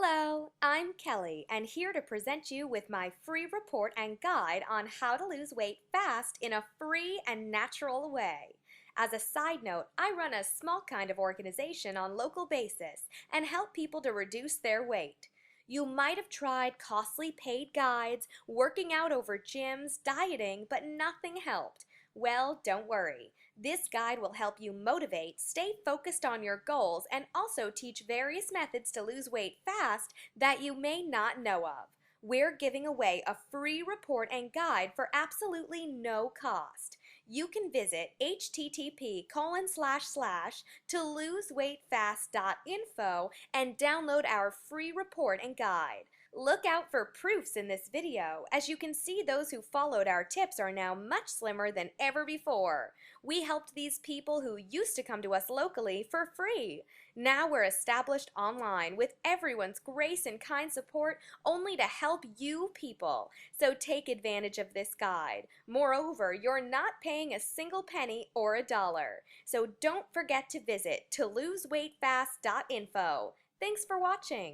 Hello, I'm Kelly and here to present you with my free report and guide on how to lose weight fast in a free and natural way. As a side note, I run a small kind of organization on local basis and help people to reduce their weight. You might have tried costly paid guides, working out over gyms, dieting, but nothing helped. Well, don't worry. This guide will help you motivate, stay focused on your goals, and also teach various methods to lose weight fast that you may not know of. We're giving away a free report and guide for absolutely no cost. You can visit http://toloseweightfast.info and download our free report and guide. Look out for proofs in this video. As you can see, those who followed our tips are now much slimmer than ever before. We helped these people who used to come to us locally for free. Now we're established online with everyone's grace and kind support only to help you people. So take advantage of this guide. Moreover, you're not paying a single penny or a dollar. So don't forget to visit toloseweightfast.info. Thanks for watching.